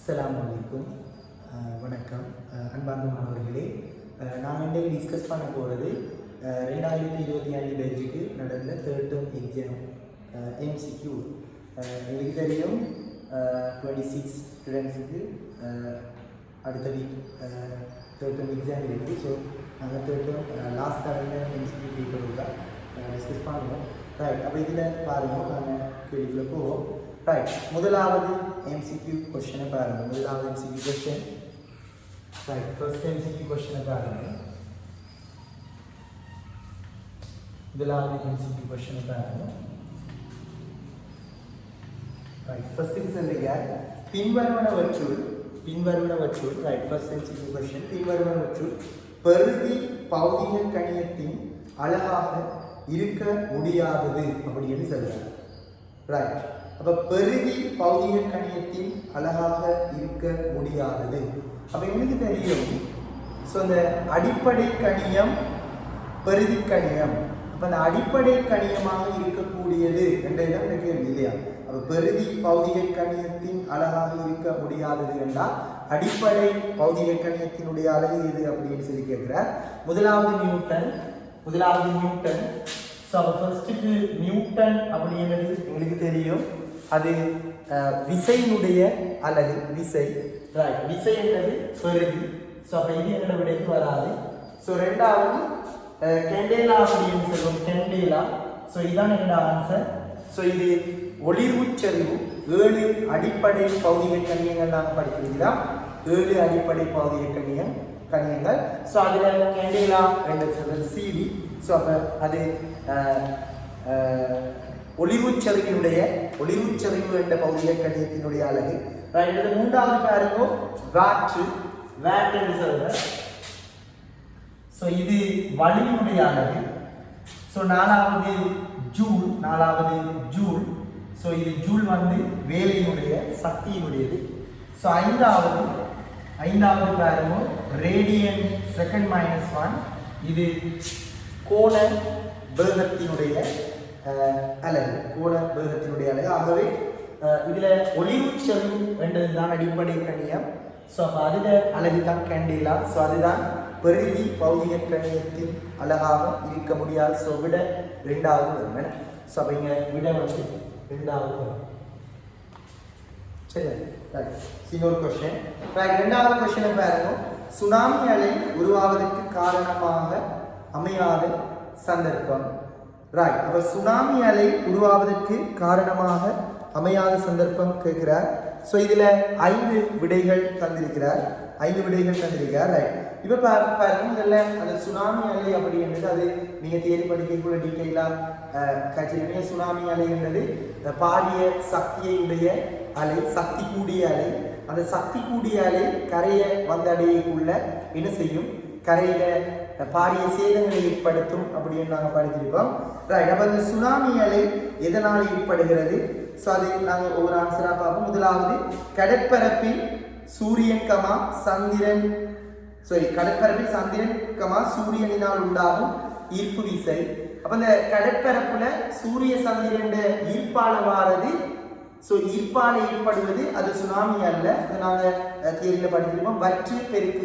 அஸ்ஸலாமு அலைக்கும். வணக்கம் அன்பார்ந்த மாணவர்களே. நான் இன்றைக்கு டிஸ்கஸ் பண்ண போகிறது 2025 பேட்சுக்கு நடந்த தேர்ட் டேர்ம் எக்ஸாம் எம்சிக்யூ. எனக்கு தெரியும் 26 ஸ்டூடெண்ட்ஸுக்கு அடுத்த வீக் தேர்ட் டேர்ம் எக்ஸாம் இருக்குது. ஸோ நாங்கள் தேர்ட் டேர்ம் லாஸ்ட் நடந்த எம்சிக்யூ பேப்பர் தான் டிஸ்கஸ் பண்ணுவோம். ரைட், அப்போ இதில் பாருங்கள், நாங்கள் கேள்விக்குள்ளே போவோம். ரைட், முதலாவது MCQ क्वेश्चन பாருங்க. முதலாவது MCQ question. Right, first MCQ question பாருங்க. முதலாவது MCQ क्वेश्चन பாருங்க. ரைட், ஃபர்ஸ்ட் சொல்லுங்க, பின்வருவனவற்றுள் ரைட், ஃபர்ஸ்ட் MCQ क्वेश्चन, பின்வருவனவற்றுள் பெறுதி பௌதிக கணியத்தின் அழகாக இருக்க முடியாதது அப்படின்னு சொல்றாங்க. ரைட், அப்போ பெருதி பௌதிக கணியத்தின் அழகாக இருக்க முடியாதது. அப்போ எனக்கு தெரியும், ஸோ அந்த அடிப்படை கணியம் பெருதி கணியம், அப்போ அந்த அடிப்படை கணியமாக இருக்கக்கூடியது என்றதுதான் இந்த கேள்வி இல்லையா? அப்போ பெருதி பௌதிக கணியத்தின் அழகாக இருக்க முடியாதது என்றால் அடிப்படை பௌதிக கணியத்தினுடைய அழகு எது அப்படின்னு சொல்லி கேட்கிறார். முதலாவது நியூட்டன். ஸோ அப்போ ஃபர்ஸ்ட்டுக்கு நியூட்டன் அப்படின்றது உங்களுக்கு தெரியும், அது விசையினுடைய அலகு, விசை. ரைட், விசை என்பது பெருதி. ஸோ அப்போ இது என்னோட விடைக்கு வராது. ஸோ ரெண்டாவது கெண்டேலா அப்படின்னு சொல்லுவோம், கெண்டேலா. ஸோ இதுதான் என்னோட ஆன்சர். ஸோ இது ஒளிர்வுச்சரிவு. 7 அடிப்படை பௌதிக கணியங்கள் நாங்கள் படிக்கிறீங்களா? 7 அடிப்படை பௌதிக கணியங்கள். ஸோ அதில் கெண்டேலா என்று சொல்றது சிடி. ஸோ அப்போ அது ஒளிர்வுச்சரிவு என்ற பௌதிக கணியத்தினுடைய அழகு. மூன்றாவது பாருங்க, வேட் என்று சொல்ற. ஸோ இது வலிமையுடைய அழகு. ஸோ நாலாவது ஜூல். ஸோ இது ஜூல் வந்து வேலையினுடைய சக்தியினுடையது. ஸோ ஐந்தாவது பாருங்க, ரேடியன் செகண்ட் -1. இது கோண வேகத்தினுடைய அலகு, ஆகவே இதில் ஒளிர்வுச்சரிவு என்றதுதான் அடிப்படை கணியம். ஸோ அதில் அழகு தான் கேண்டேலா. ஸோ அதுதான் பெருதி பௌதிக கணியத்தின் அழகாக இருக்க முடியாது. ஸோ விட ரெண்டாவது வரும். ஸோ அப்போ இங்கே விட வந்து ரெண்டாவது வரும். சரி, இன்னொரு கொஸ்டின். ரெண்டாவது கொஸ்டினை பாருங்க, சுனாமி அலை உருவாவதற்கு காரணமாக அமையாத சந்தர்ப்பம். ரைட், அப்போ சுனாமி அலை உருவாவதற்கு காரணமாக அமையாத சந்தர்ப்பம் கேட்கிறார். ஸோ இதில் 5 விடைகள் தந்திருக்கிறார். ரைட், இப்போ பாருங்க, முதல்ல அந்த சுனாமி அலை அப்படின்றது அது நீங்கள் தேடி படிக்கக்குள்ள டீட்டெயிலாக கட்சியிலுமே சுனாமி அலை என்றது பாரிய சக்தியை உடைய அலை, சக்தி கூடிய அலை. அந்த சக்தி கூடிய அலை கரையை வந்தடையக்குள்ள என்ன செய்யும்? கரையில் பாரிய சேதங்களை ஏற்படுத்தும் அப்படின்னு நாங்கள் படிச்சிருப்போம். ரைட், அப்போ இந்த சுனாமி அலை எதனால் ஏற்படுகிறது? ஸோ அது நாங்கள் ஒவ்வொரு ஆன்சராக பார்ப்போம். முதலாவது கடற்பரப்பில் சூரியனினால் உண்டாகும் ஈர்ப்பு விசை. அப்போ இந்த கடற்பரப்புல சூரிய சந்திரன் ஈர்ப்பால வாரது. ஸோ ஈர்ப்பால ஏற்படுவது அது சுனாமி அல்ல. அதை நாங்கள் தியரியில் படிச்சிருப்போம், வற்று பெருக்கு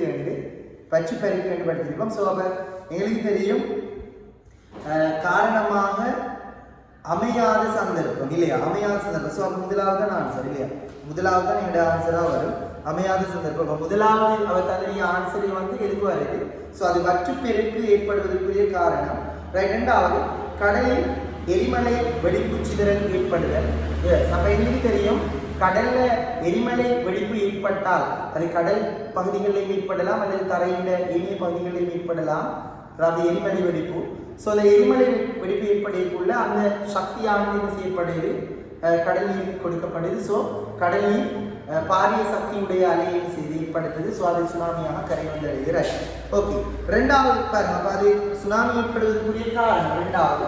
என்று படிச்சிருப்போம். ஸோ அப்போ எங்களுக்கு தெரியும் காரணமாக அமையாத சந்தர்ப்பம் இல்லையா? ஸோ அப்போ முதலாவது தான் ஆன்சர் இல்லையா? முதலாவது தான் என்னோட ஆன்சராக வரும், அமையாத சந்தர்ப்பம். முதலாவது அவர் தன்னுடைய ஆன்சரை வந்து எதுக்கு வருது? ஸோ அது வற்று பெருக்கு ஏற்படுவதற்குரிய காரணம். ரெண்டாவது கடலில் எரிமலை வெடிப்பு சிதறல் ஏற்படுதல். அப்போ எங்களுக்கு தெரியும், கடல்ல எரிமலை வெடிப்பு ஏற்பட்டால் அது கடல் பகுதிகளில் ஏற்படலாம், அல்லது தரையில் ஏனைய பகுதிகளில் ஏற்படலாம். அதாவது எரிமலை வெடிப்பு. ஸோ அந்த எரிமலை வெடிப்பு ஏற்படக்குள்ள அந்த சக்தியானது என்ன செய்யப்படுது? கடல் நீருக்கு கொடுக்கப்படுது. ஸோ கடல் நீர் பாரிய சக்தியுடைய அலையை செய்து ஏற்படுத்துது. ஸோ அது சுனாமியாக கரை வந்தடைகிறது. ஓகே, ரெண்டாவது பாருங்க, அப்போ அது சுனாமி ஏற்படுவதற்குரிய காரணம் ரெண்டாவது.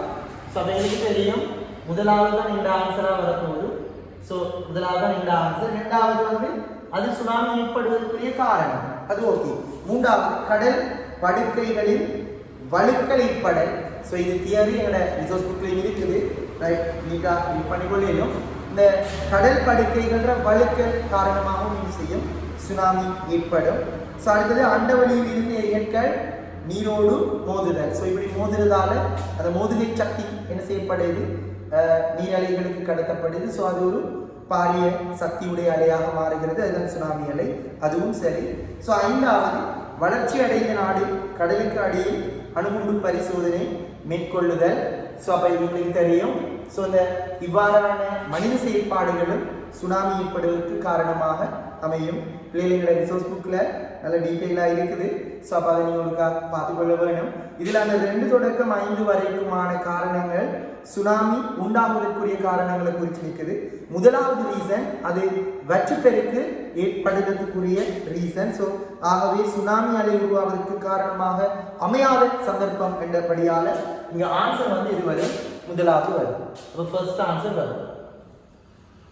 ஸோ அப்போ எனக்கு தெரியும், முதலாவது தான் இந்த ஆன்சராக வரப்போகுது. ஸோ முதலாவது தான் இந்த ஆன்சர். ரெண்டாவது வந்து அது சுனாமி ஏற்படுவதற்குரிய காரணம், அது ஓகே. மூன்றாவது கடல் படுக்கைகளில் வழுக்கல் ஏற்படல். ஸோ இது தியரி எங்களோட ரிசோர்ஸ் புக்லையும் இருக்குது. ரைட், நீட்டாக பண்ணிக்கொள்ளும். இந்த கடல் படுக்கைகள வழுக்கல் காரணமாகவும் என்ன செய்யும் சுனாமி ஏற்படும். ஸோ அடுத்தது அண்டவெளியில் இருந்து எரிகற்கள் நீரோடு மோதுதல். ஸோ இப்படி மோதுறதால அந்த மோதுகை சக்தி என்ன செய்யப்படுது, நீரலைகளுக்கு கடத்தப்படுது. ஸோ அது ஒரு பாரிய சக்தியுடைய அலையாக மாறுகிறது, அதுதான் சுனாமி அலை, அதுவும் சரி. ஸோ ஐந்தாவது, வளர்ச்சி அடைந்த நாடு கடலுக்கு அடியில் அணுகுண்டு பரிசோதனை மேற்கொள்ளுதல். ஸோ அப்போ இவங்களுக்கு தெரியும். ஸோ இந்த இவ்வாறான மனித செயற்பாடுகளும் சுனாமி ஏற்படுவதற்கு காரணமாக அமையும். பிள்ளைகளோட ரிசோர்ஸ் புக்கில் நல்ல டீட்டெயிலாக இருக்குது. ஸோ அப்போ அதை நீங்கள் ஒருக்கா பார்த்துக்கொள்ள வேணும். இதில் அந்த 2 தொடக்கம் 5 வரைக்குமான காரணங்கள் சுனாமி உண்டாகுவதற்குரிய காரணங்களை குறித்து நிற்குது. முதலாவது ரீசன் அது வற்றுப்பெருக்கு ஏற்படுவதற்குரிய ரீசன். ஸோ ஆகவே சுனாமி அலை உருவாவதற்கு காரணமாக அமையாத சந்தர்ப்பம் என்றபடியால் இங்கே ஆன்சர் வந்து இது வரும், முதலாவது வரும். அப்போ ஃபர்ஸ்ட் ஆன்சர் வரும்.